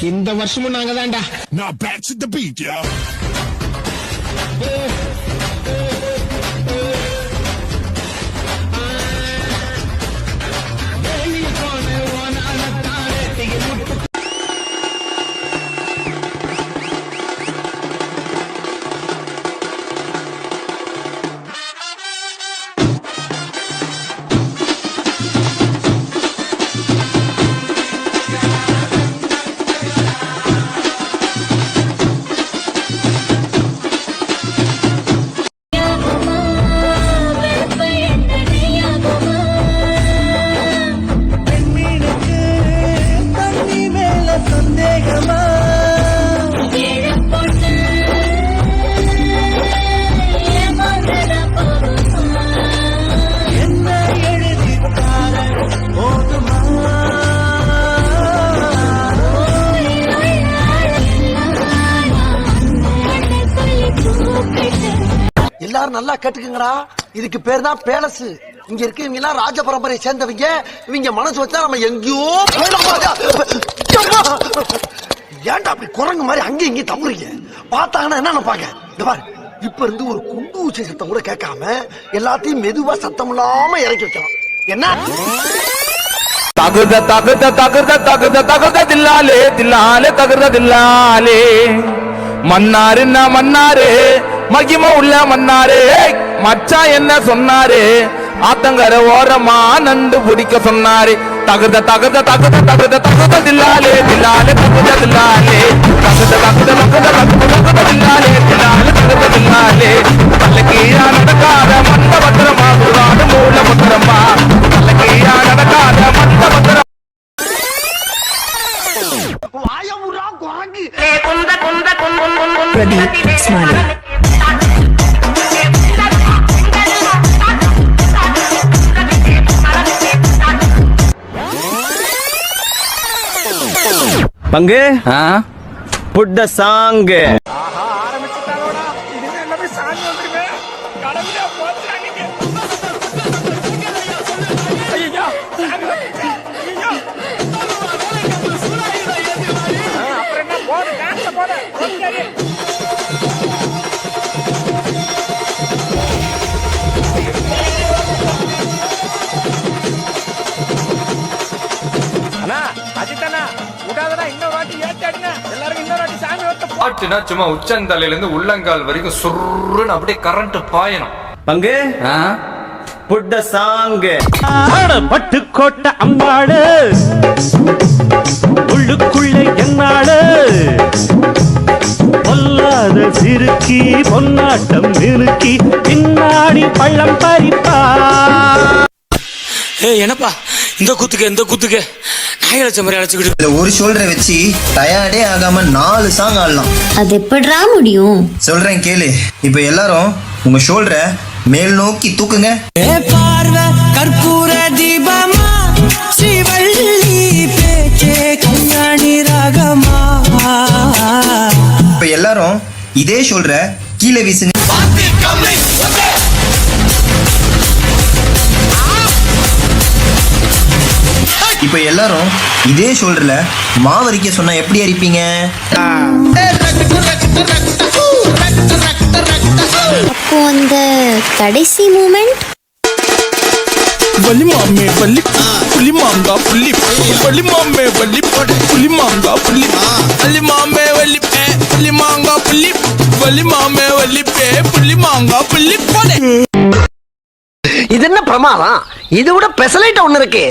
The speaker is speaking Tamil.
இந்த வருஷமும் நாங்க தான்டா. Now back to the beat, yo. எல்லாரும் நல்லா கேட்டுக்குங்கடா. இதுக்கு பேர் தான் பேலஸ். இங்க இருக்கவங்க எல்லாம் ராஜ பரம்பரையை சேர்ந்தவங்க. இவங்க மனசு வச்சா நம்ம எங்கேயோ ஏன்டா அப்படி குரங்கு மாதிரி அங்கேயும் இங்கேயும் தம்புறீங்க. பார்த்தாங்கன்னா என்ன நினைப்பாங்க? இந்த பாரு, இப்ப இருந்து ஒரு குண்டு ஊசி சத்தம் கூட கேட்காம எல்லாத்தையும் மெதுவா சத்தம் இல்லாம இறக்கி வைக்கலாம். என்ன தகுத தகுத தகுத தகுத தகுத தில்லாலே தில்லாலே தகுத தில்லாலே மன்னாரு மன்னாரு மகிம உள்ள மன்னாரு மச்சா என்ன சொன்னாரு ஆத்தங்கர ஓரமா நண்டு பிடிக்க சொன்னாரு தகுத தகுத தகுத தகுத தகுத தில்லாலே தில்லாலே தகுத தில்லாலே தகுத தகுத தகுத தகுத தகுத தில்லாலே தில்லாலே தகுத தில்லாலே பல்லக்கீழா நடக்காத மந்த பத்திரமா குருவாடு மூல பத்திரமா பல்லக்கீழா நடக்காத மந்த பத்திரம் வாயமுறா குரங்கு. Pradeep Smiley. பங்கு put the song. பாட்டுனா சும்மா உச்சந்தலையில இருந்து உள்ளங்கால் வரைக்கும் சுருன்னு அப்படியே கரண்ட் பாயணும். பங்கு put the song. பட்டுக்கோட்டை அம்மாடு உள்ளுக்குள்ள என்னாடு பொல்லாத சிறுக்கி பொன்னாட்டம் நிறுக்கி பின்னாடி பள்ளம் பறிப்பா. என்னப்பா இந்த குத்துக்கு நாயலட்ச மாதிரி அழைச்சிக்கிட்டு ஒரு ஷோல்டரை வச்சு டயர்டே ஆகாம 4 சாங் ஆடலாம். அது எப்படிடா முடியும்? சொல்றேன் கேளு. இப்ப எல்லாரும் உங்க ஷோல்டரை மேல் நோக்கி தூக்குங்க. பார்வை கற்பூர தீபமா ஸ்ரீவள்ளி பேச்சே கல்யாணி ராகமா. இப்ப எல்லாரும் இதே ஷோல்டரை கீழே வீசுங்க. இப்ப எல்லாரும் இதே ஷோல்டர்ல மாவரிக்க சொன்னா எப்படி அரிப்பீங்க? அப்போ அந்த கடைசி மூமெண்ட் வலி மாமே வலி புலி மாங்கா புலி வலி மாமே வலி புலி மாங்கா புலி வலி மாமே வலி புலி மாங்கா புலி வலி மாமே வலி புலி மாங்கா புலி போடே. இது என்ன பிரமாதம்? இது விட பெசலைட் ஒண்ணு இருக்கு.